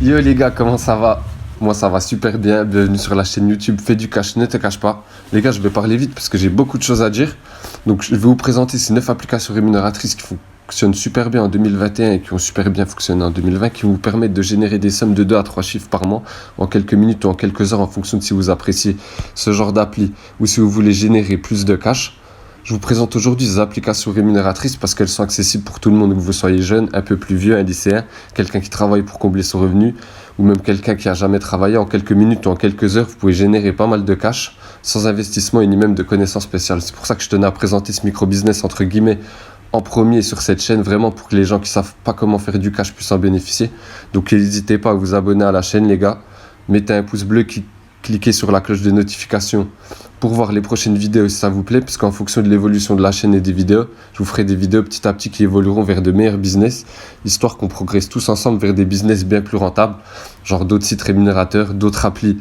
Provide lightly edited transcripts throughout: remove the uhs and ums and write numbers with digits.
Yo les gars, comment ça va? Moi ça va super bien, bienvenue sur la chaîne YouTube Fais du cash, ne te cache pas. Les gars, je vais parler vite parce que j'ai beaucoup de choses à dire. Donc je vais vous présenter ces 9 applications rémunératrices qui fonctionnent super bien en 2021 et qui ont super bien fonctionné en 2020, qui vous permettent de générer des sommes de 2 à 3 chiffres par mois en quelques minutes ou en quelques heures en fonction de si vous appréciez ce genre d'appli ou si vous voulez générer plus de cash. Je vous présente aujourd'hui ces applications rémunératrices parce qu'elles sont accessibles pour tout le monde, que vous soyez jeune, un peu plus vieux, un lycéen, quelqu'un qui travaille pour combler son revenu, ou même quelqu'un qui n'a jamais travaillé. En quelques minutes ou en quelques heures, vous pouvez générer pas mal de cash, sans investissement et ni même de connaissances spéciales. C'est pour ça que je tenais à présenter ce micro-business, entre guillemets, en premier sur cette chaîne, vraiment pour que les gens qui ne savent pas comment faire du cash puissent en bénéficier. Donc n'hésitez pas à vous abonner à la chaîne, les gars. Mettez un pouce bleu, cliquez sur la cloche de notification pour voir les prochaines vidéos si ça vous plaît, parce qu'en fonction de l'évolution de la chaîne et des vidéos, je vous ferai des vidéos petit à petit qui évolueront vers de meilleurs business, histoire qu'on progresse tous ensemble vers des business bien plus rentables, genre d'autres sites rémunérateurs, d'autres applis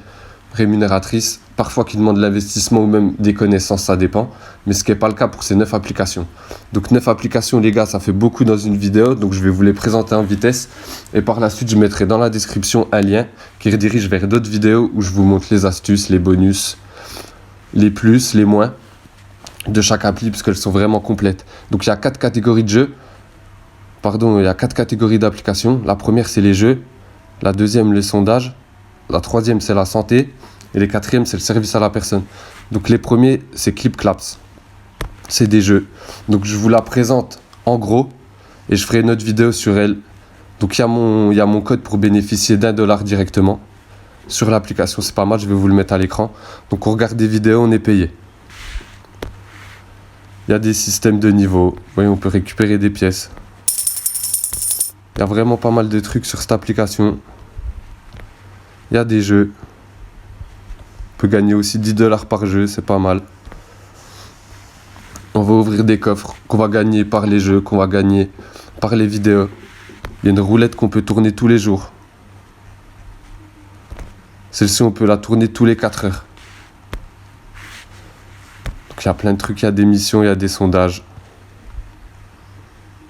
rémunératrices, parfois qui demandent de l'investissement ou même des connaissances, ça dépend, mais ce qui n'est pas le cas pour ces 9 applications. Donc 9 applications les gars, ça fait beaucoup dans une vidéo, donc je vais vous les présenter en vitesse, et par la suite je mettrai dans la description un lien qui redirige vers d'autres vidéos où je vous montre les astuces, les bonus, les plus, les moins de chaque appli, parce qu'elles sont vraiment complètes. Donc il y a 4 catégories de jeux, il y a 4 catégories d'applications. La première c'est les jeux, la deuxième les sondages, la troisième c'est la santé, et les quatrièmes c'est le service à la personne. Donc les premiers c'est Clipclaps, c'est des jeux. Donc je vous la présente en gros, et je ferai une autre vidéo sur elle. Donc il y a mon code pour bénéficier d'$1 directement sur l'application, c'est pas mal, je vais vous le mettre à l'écran. Donc on regarde des vidéos, on est payé. Il y a des systèmes de niveau, vous voyez, on peut récupérer des pièces. Il y a vraiment pas mal de trucs sur cette application. Il y a des jeux. On peut gagner aussi $10 par jeu, c'est pas mal. On va ouvrir des coffres qu'on va gagner par les jeux, qu'on va gagner par les vidéos. Il y a une roulette qu'on peut tourner tous les jours. Celle-ci, on peut la tourner tous les 4 heures. Donc il y a plein de trucs, il y a des missions, il y a des sondages.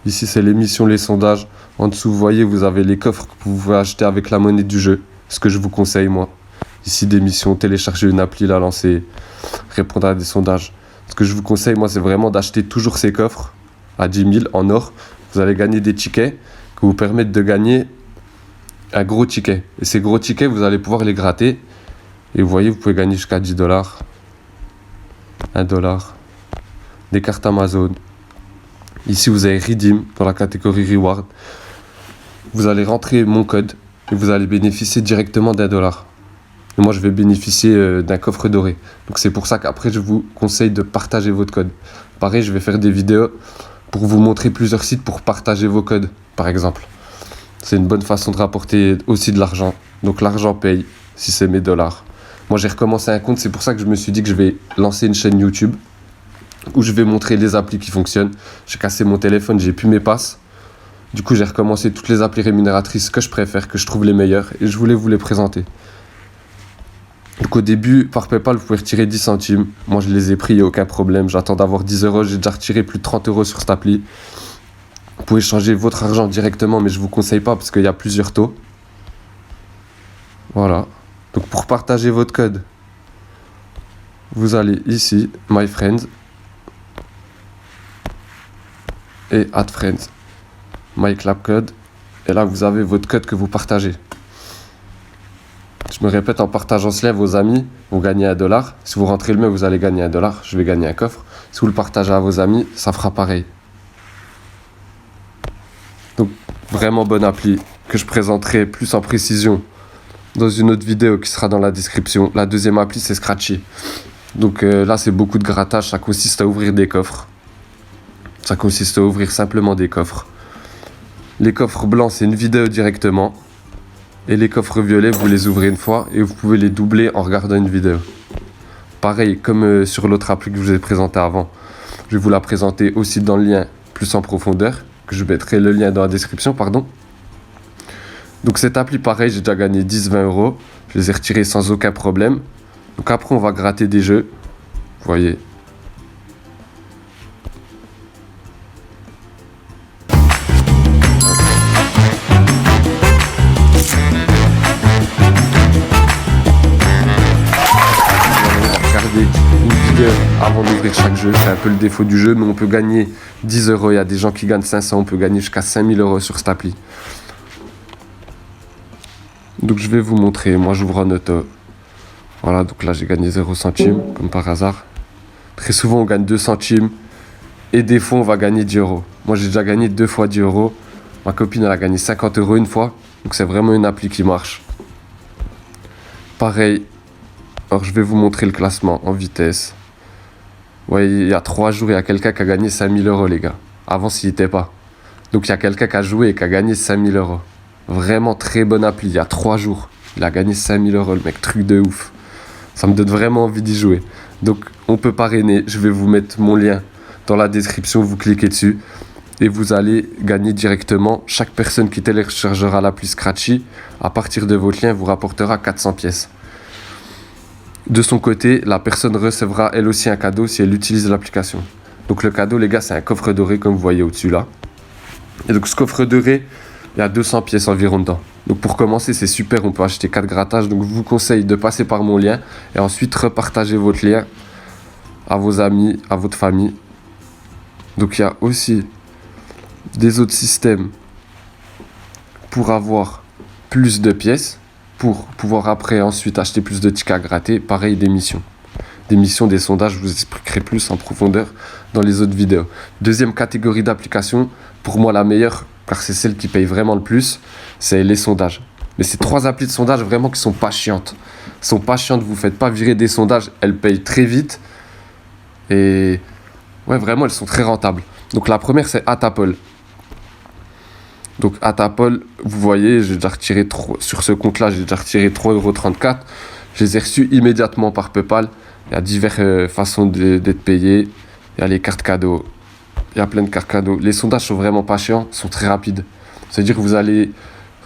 Ici, c'est les missions, les sondages. En dessous, vous voyez, vous avez les coffres que vous pouvez acheter avec la monnaie du jeu. Ce que je vous conseille, moi. Ici, des missions, télécharger une appli, la lancer, répondre à des sondages. Ce que je vous conseille, moi, c'est vraiment d'acheter toujours ces coffres à 10 000 en or. Vous allez gagner des tickets qui vous permettent de gagner un gros ticket. Et ces gros tickets, vous allez pouvoir les gratter. Et vous voyez, vous pouvez gagner jusqu'à $10, $1, des cartes Amazon. Ici, vous avez Redeem dans la catégorie Reward. Vous allez rentrer mon code et vous allez bénéficier directement d'$1. Et moi, je vais bénéficier d'un coffre doré. Donc, c'est pour ça qu'après, je vous conseille de partager votre code. Pareil, je vais faire des vidéos pour vous montrer plusieurs sites pour partager vos codes, par exemple. C'est une bonne façon de rapporter aussi de l'argent. Donc l'argent paye si c'est mes dollars. Moi j'ai recommencé un compte, c'est pour ça que je me suis dit que je vais lancer une chaîne YouTube où je vais montrer les applis qui fonctionnent. J'ai cassé mon téléphone, j'ai plus mes passes. Du coup j'ai recommencé toutes les applis rémunératrices que je préfère, que je trouve les meilleures, et je voulais vous les présenter. Donc au début, par PayPal, vous pouvez retirer 10 centimes. Moi je les ai pris, il n'y a aucun problème. J'attends d'avoir 10€, j'ai déjà retiré plus de 30€ sur cette appli. Vous pouvez changer votre argent directement, mais je ne vous conseille pas parce qu'il y a plusieurs taux. Voilà. Donc pour partager votre code, vous allez ici, My Friends, et Add Friends, My Clap Code, et là vous avez votre code que vous partagez. Je me répète, en partageant cela, vos amis, vous gagnez $1. Si vous rentrez le mien, vous allez gagner $1. Je vais gagner un coffre. Si vous le partagez à vos amis, ça fera pareil. Donc vraiment bonne appli que je présenterai plus en précision dans une autre vidéo qui sera dans la description. La deuxième appli c'est Scratchy. Donc là c'est beaucoup de grattage, ça consiste à ouvrir des coffres. Ça consiste à ouvrir simplement des coffres. Les coffres blancs c'est une vidéo directement. Et les coffres violets vous les ouvrez une fois et vous pouvez les doubler en regardant une vidéo. Pareil comme sur l'autre appli que je vous ai présenté avant. Je vais vous la présenter aussi dans le lien plus en profondeur. Je mettrai le lien dans la description, pardon. Donc cette appli, pareil, j'ai déjà gagné 10-20€. Je les ai retirés sans aucun problème. Donc après, on va gratter des jeux. Vous voyez. vidéo avant d'ouvrir chaque jeu. C'est un peu le défaut du jeu, mais on peut gagner 10 euros. Il y a des gens qui gagnent 500, on peut gagner jusqu'à 5000 euros sur cette appli. Donc je vais vous montrer, moi j'ouvre en auto. Voilà, donc là j'ai gagné 0 centime, comme par hasard. Très souvent on gagne 2 centimes, et des fois on va gagner 10 euros. Moi j'ai déjà gagné 2 fois 10 euros. Ma copine elle a gagné 50 euros une fois, donc c'est vraiment une appli qui marche. Pareil, alors je vais vous montrer le classement en vitesse. Ouais, il y a 3 jours, il y a quelqu'un qui a gagné 5000 euros les gars. Avant s'il n'y était pas. Donc il y a quelqu'un qui a joué et qui a gagné 5000 euros. Vraiment très bonne appli, il y a 3 jours. Il a gagné 5000 euros le mec, truc de ouf. Ça me donne vraiment envie d'y jouer. Donc on peut parrainer, je vais vous mettre mon lien dans la description, vous cliquez dessus. Et vous allez gagner directement. Chaque personne qui téléchargera l'appli Scratchy, à partir de votre lien, vous rapportera 400 pièces. De son côté, la personne recevra elle aussi un cadeau si elle utilise l'application. Donc le cadeau, les gars, c'est un coffre doré comme vous voyez au-dessus là. Et donc ce coffre doré, il y a 200 pièces environ dedans. Donc pour commencer, c'est super, on peut acheter 4 grattages. Donc je vous conseille de passer par mon lien et ensuite repartager votre lien à vos amis, à votre famille. Donc il y a aussi des autres systèmes pour avoir plus de pièces, pour pouvoir après ensuite acheter plus de tickets à gratter. Pareil, des missions, des sondages, je vous expliquerai plus en profondeur dans les autres vidéos. Deuxième catégorie d'applications, pour moi la meilleure, car c'est celle qui paye vraiment le plus, c'est les sondages. Mais c'est 3 applis de sondage vraiment qui sont pas chiantes. Vous faites pas virer des sondages, elles payent très vite. Et ouais, vraiment, elles sont très rentables. Donc la première, c'est Atapol. Donc Atapol, vous voyez, j'ai déjà retiré sur ce compte-là, j'ai déjà retiré 3,34 €. Je les ai reçus immédiatement par PayPal. Il y a diverses façons d'être payé. Il y a les cartes cadeaux. Il y a plein de cartes cadeaux. Les sondages sont vraiment pas chiants, sont très rapides. C'est-à-dire que vous allez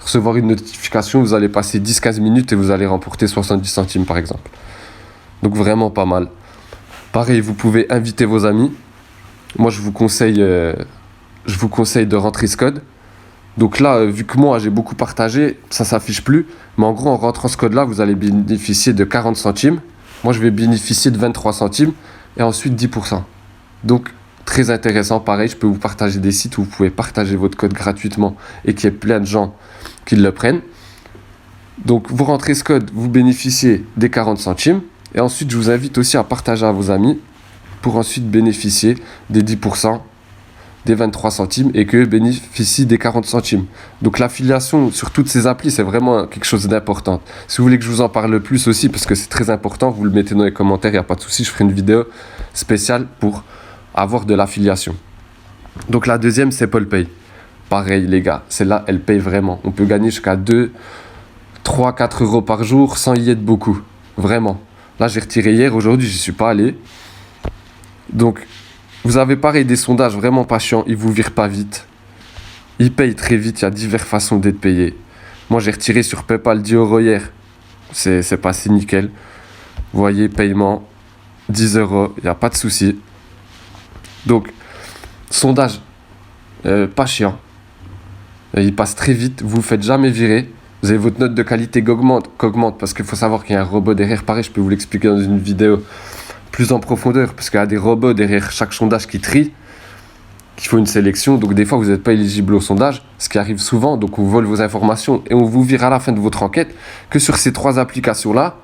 recevoir une notification, vous allez passer 10-15 minutes et vous allez remporter 70 centimes par exemple. Donc vraiment pas mal. Pareil, vous pouvez inviter vos amis. Moi, je vous conseille de rentrer ce code. Donc là, vu que moi, j'ai beaucoup partagé, ça s'affiche plus. Mais en gros, en rentrant ce code-là, vous allez bénéficier de 40 centimes. Moi, je vais bénéficier de 23 centimes et ensuite 10%. Donc, très intéressant. Pareil, je peux vous partager des sites où vous pouvez partager votre code gratuitement et qu'il y ait plein de gens qui le prennent. Donc, vous rentrez ce code, vous bénéficiez des 40 centimes. Et ensuite, je vous invite aussi à partager à vos amis pour ensuite bénéficier des 10%, des 23 centimes et qu'eux bénéficient des 40 centimes. Donc l'affiliation sur toutes ces applis, c'est vraiment quelque chose d'important. Si vous voulez que je vous en parle plus aussi, parce que c'est très important, vous le mettez dans les commentaires, il n'y a pas de souci, je ferai une vidéo spéciale pour avoir de l'affiliation. Donc la deuxième, c'est PayPal. Pareil les gars, celle-là, elle paye vraiment. On peut gagner jusqu'à 2, 3, 4 € par jour sans y être beaucoup. Vraiment. Là, j'ai retiré hier, aujourd'hui, j'y suis pas allé. Donc, vous avez pareil des sondages vraiment pas chiants, ils vous virent pas vite. Ils payent très vite, il y a diverses façons d'être payé. Moi, j'ai retiré sur PayPal 10 € hier. C'est passé nickel. Vous voyez, paiement, 10 €, il n'y a pas de souci. Donc, sondage, pas chiant. Il passe très vite, vous ne faites jamais virer. Vous avez votre note de qualité qui augmente parce qu'il faut savoir qu'il y a un robot derrière. Pareil, je peux vous l'expliquer dans une vidéo plus en profondeur parce qu'il y a des robots derrière chaque sondage qui trient, qui font une sélection. Donc des fois, vous n'êtes pas éligible au sondage, ce qui arrive souvent. Donc on vole vos informations et on vous vire à la fin de votre enquête que sur ces 3 applications-là,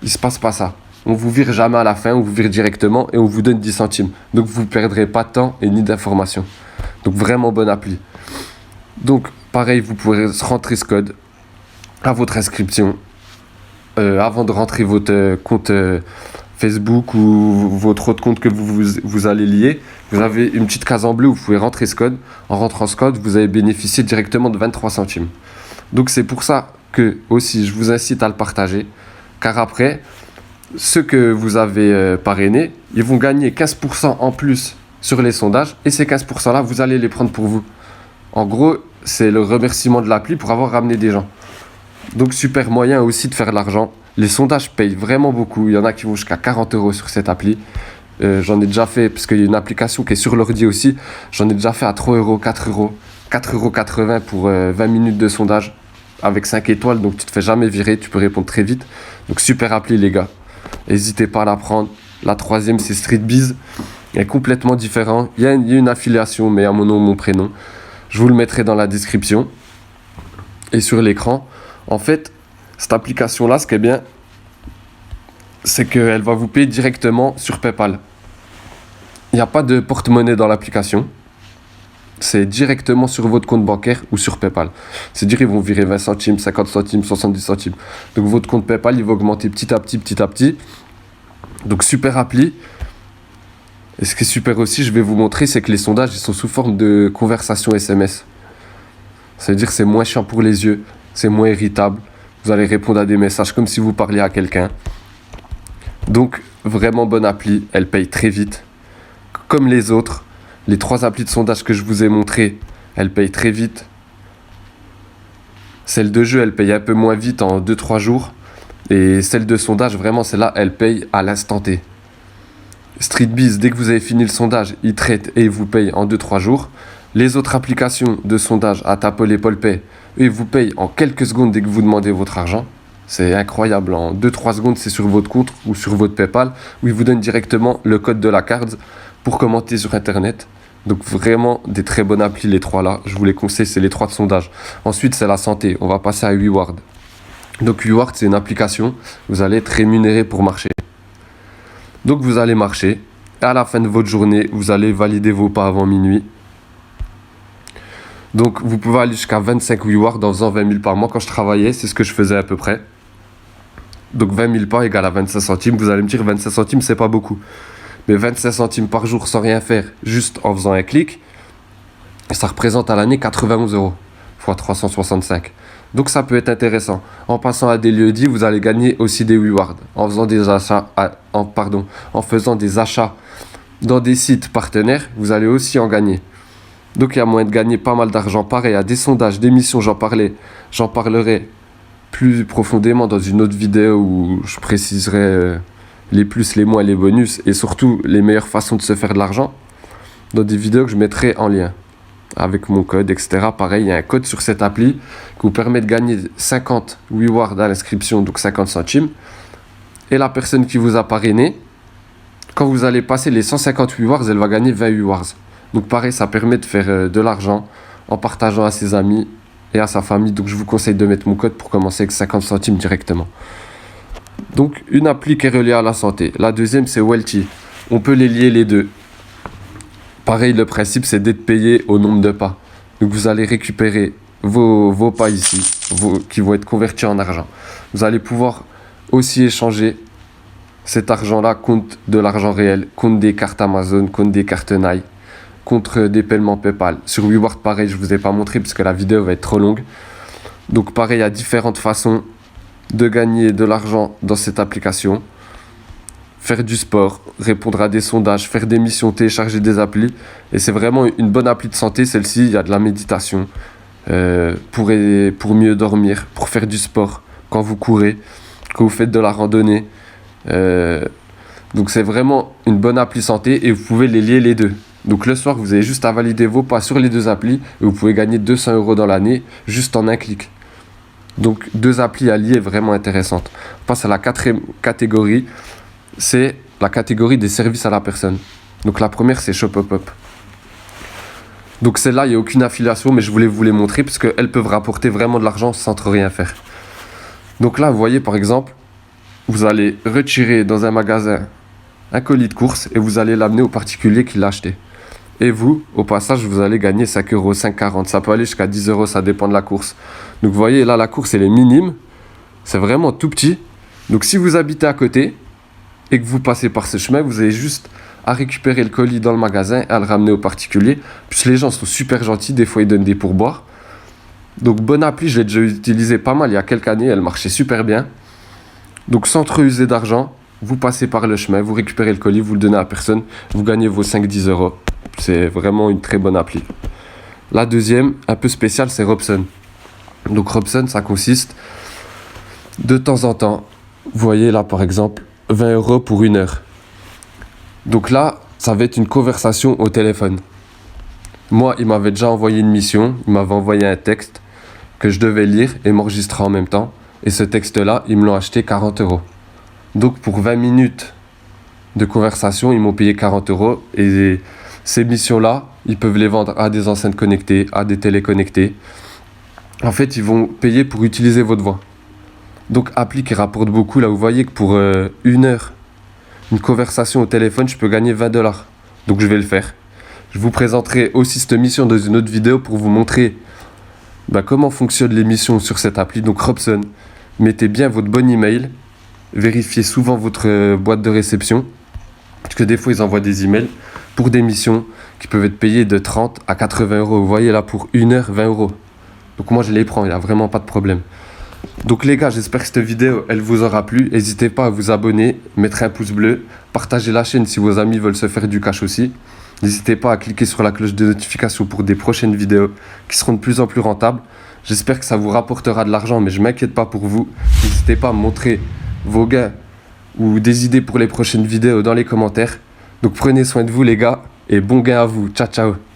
il ne se passe pas ça. On vous vire jamais à la fin, on vous vire directement et on vous donne 10 centimes. Donc vous ne perdrez pas de temps et ni d'informations. Donc vraiment bonne appli. Donc pareil, vous pourrez rentrer ce code à votre inscription avant de rentrer votre compte Facebook ou votre autre compte que vous allez lier. Vous avez une petite case en bleu où vous pouvez rentrer ce code. En rentrant ce code, vous allez bénéficier directement de 23 centimes. Donc c'est pour ça que aussi je vous incite à le partager, car après, ceux que vous avez parrainés, ils vont gagner 15% en plus sur les sondages et ces 15% là, vous allez les prendre pour vous. En gros, c'est le remerciement de l'appli pour avoir ramené des gens. Donc super moyen aussi de faire de l'argent. Les sondages payent vraiment beaucoup. Il y en a qui vont jusqu'à 40 € sur cette appli. J'en ai déjà fait, parce qu'il y a une application qui est sur l'ordi aussi. J'en ai déjà fait à 3 €, 4 €, 4,80 € pour 20 minutes de sondage avec 5 étoiles. Donc tu te fais jamais virer, tu peux répondre très vite. Donc super appli les gars. N'hésitez pas à la prendre. La troisième, c'est StreetBiz. Elle est complètement différent. Il y a une affiliation, mais à mon nom, mon prénom. Je vous le mettrai dans la description. Et sur l'écran, en fait, cette application-là, ce qui est bien, c'est qu'elle va vous payer directement sur PayPal. Il n'y a pas de porte-monnaie dans l'application. C'est directement sur votre compte bancaire ou sur PayPal. C'est-à-dire, ils vont virer 20 centimes, 50 centimes, 70 centimes. Donc, votre compte PayPal, il va augmenter petit à petit, petit à petit. Donc, super appli. Et ce qui est super aussi, je vais vous montrer, c'est que les sondages, ils sont sous forme de conversation SMS. Ça veut dire que c'est moins chiant pour les yeux, c'est moins irritable. Vous allez répondre à des messages comme si vous parliez à quelqu'un. Donc, vraiment bonne appli, elle paye très vite. Comme les autres, les 3 applis de sondage que je vous ai montrées, elles payent très vite. Celle de jeu, elle paye un peu moins vite en 2-3 jours. Et celle de sondage, vraiment, celle-là, elle paye à l'instant T. StreetBiz, dès que vous avez fini le sondage, il traite et il vous paye en 2-3 jours. Les autres applications de sondage à Tapol et Polpay, eux, ils vous payent en quelques secondes dès que vous demandez votre argent. C'est incroyable. En 2-3 secondes, c'est sur votre compte ou sur votre PayPal, où ils vous donnent directement le code de la carte pour commenter sur Internet. Donc vraiment des très bonnes applis, les 3 là. Je vous les conseille, c'est les 3 de sondage. Ensuite, c'est la santé. On va passer à WeWard. Donc WeWard, c'est une application. Vous allez être rémunéré pour marcher. Donc vous allez marcher. Et à la fin de votre journée, vous allez valider vos pas avant minuit. Donc vous pouvez aller jusqu'à 25 WeWard en faisant 20 000 par mois. Quand je travaillais, c'est ce que je faisais à peu près. Donc 20 000 pas égale à 25 centimes. Vous allez me dire 25 centimes, c'est pas beaucoup. Mais 25 centimes par jour sans rien faire, juste en faisant un clic, ça représente à l'année 91 € x 365. Donc ça peut être intéressant. En passant à des lieux dits, vous allez gagner aussi des rewards. En faisant des achats, en faisant des achats dans des sites partenaires, vous allez aussi en gagner. Donc il y a moyen de gagner pas mal d'argent. Pareil, à des sondages, d'émissions, j'en parlerai plus profondément dans une autre vidéo où je préciserai les plus, les moins, les bonus et surtout les meilleures façons de se faire de l'argent dans des vidéos que je mettrai en lien avec mon code, etc. Pareil, il y a un code sur cette appli qui vous permet de gagner 50 rewards à l'inscription, donc 50 centimes. Et la personne qui vous a parrainé, quand vous allez passer les 150 rewards, elle va gagner 20 rewards. Donc pareil, ça permet de faire de l'argent en partageant à ses amis et à sa famille. Donc je vous conseille de mettre mon code pour commencer avec 50 centimes directement. Donc une appli qui est reliée à la santé. La deuxième, c'est Welty. On peut les lier les deux. Pareil, le principe, c'est d'être payé au nombre de pas. Donc vous allez récupérer vos pas ici, qui vont être convertis en argent. Vous allez pouvoir aussi échanger cet argent-là contre de l'argent réel, contre des cartes Amazon, contre des cartes Nike, contre des paiements PayPal. Sur WeWard, pareil, je ne vous ai pas montré parce que la vidéo va être trop longue. Donc pareil, il y a différentes façons de gagner de l'argent dans cette application. Faire du sport, répondre à des sondages, faire des missions, télécharger des applis. Et c'est vraiment une bonne appli de santé, celle-ci. Il y a de la méditation pour mieux dormir, pour faire du sport quand vous courez, quand vous faites de la randonnée. Donc c'est vraiment une bonne appli santé et vous pouvez les lier les deux. Donc le soir, vous avez juste à valider vos pas sur les deux applis et vous pouvez gagner 200 € dans l'année juste en un clic. Donc 2 applis à lier vraiment intéressantes. On passe à la 4e catégorie, c'est la catégorie des services à la personne. Donc la première, c'est ShopUpUp. Donc celle-là, il n'y a aucune affiliation, mais je voulais vous les montrer parce qu'elles peuvent rapporter vraiment de l'argent sans trop rien faire. Donc là, vous voyez par exemple, vous allez retirer dans un magasin un colis de course et vous allez l'amener au particulier qui l'a acheté. Et vous, au passage, vous allez gagner 5 €, 5,40 €. Ça peut aller jusqu'à 10 €, ça dépend de la course. Donc vous voyez, là, la course, elle est minime. C'est vraiment tout petit. Donc si vous habitez à côté et que vous passez par ce chemin, vous avez juste à récupérer le colis dans le magasin et à le ramener au particulier. Puis les gens sont super gentils, des fois ils donnent des pourboires. Donc bonne appli, je l'ai déjà utilisée pas mal il y a quelques années, elle marchait super bien. Donc sans trop user d'argent, vous passez par le chemin, vous récupérez le colis, vous le donnez à personne, vous gagnez vos 5-10 €. C'est vraiment une très bonne appli. La deuxième, un peu spéciale, c'est Robson. Donc Robson, ça consiste de temps en temps, vous voyez là par exemple, 20 € pour 1 heure. Donc là, ça va être une conversation au téléphone. Moi, il m'avait déjà envoyé une mission, il m'avait envoyé un texte que je devais lire et m'enregistrer en même temps. Et ce texte-là, ils me l'ont acheté 40 €. Donc pour 20 minutes de conversation, ils m'ont payé 40 euros. Et ces missions-là, ils peuvent les vendre à des enceintes connectées, à des télés connectées. En fait, ils vont payer pour utiliser votre voix. Donc, appli qui rapporte beaucoup. Là, vous voyez que pour 1 heure, une conversation au téléphone, je peux gagner 20 dollars. Donc, je vais le faire. Je vous présenterai aussi cette mission dans une autre vidéo pour vous montrer comment fonctionnent les missions sur cette appli. Donc, Robson, mettez bien votre bon email. Vérifiez souvent votre boîte de réception. Parce que des fois, ils envoient des emails pour des missions qui peuvent être payées de 30 à 80 euros. Vous voyez là, pour 1 heure, 20 euros. Donc moi, je les prends, il n'y a vraiment pas de problème. Donc les gars, j'espère que cette vidéo, elle vous aura plu. N'hésitez pas à vous abonner, mettre un pouce bleu, partager la chaîne si vos amis veulent se faire du cash aussi. N'hésitez pas à cliquer sur la cloche de notification pour des prochaines vidéos qui seront de plus en plus rentables. J'espère que ça vous rapportera de l'argent, mais je ne m'inquiète pas pour vous. N'hésitez pas à me montrer vos gains ou des idées pour les prochaines vidéos dans les commentaires. Donc prenez soin de vous les gars et bon gain à vous. Ciao ciao.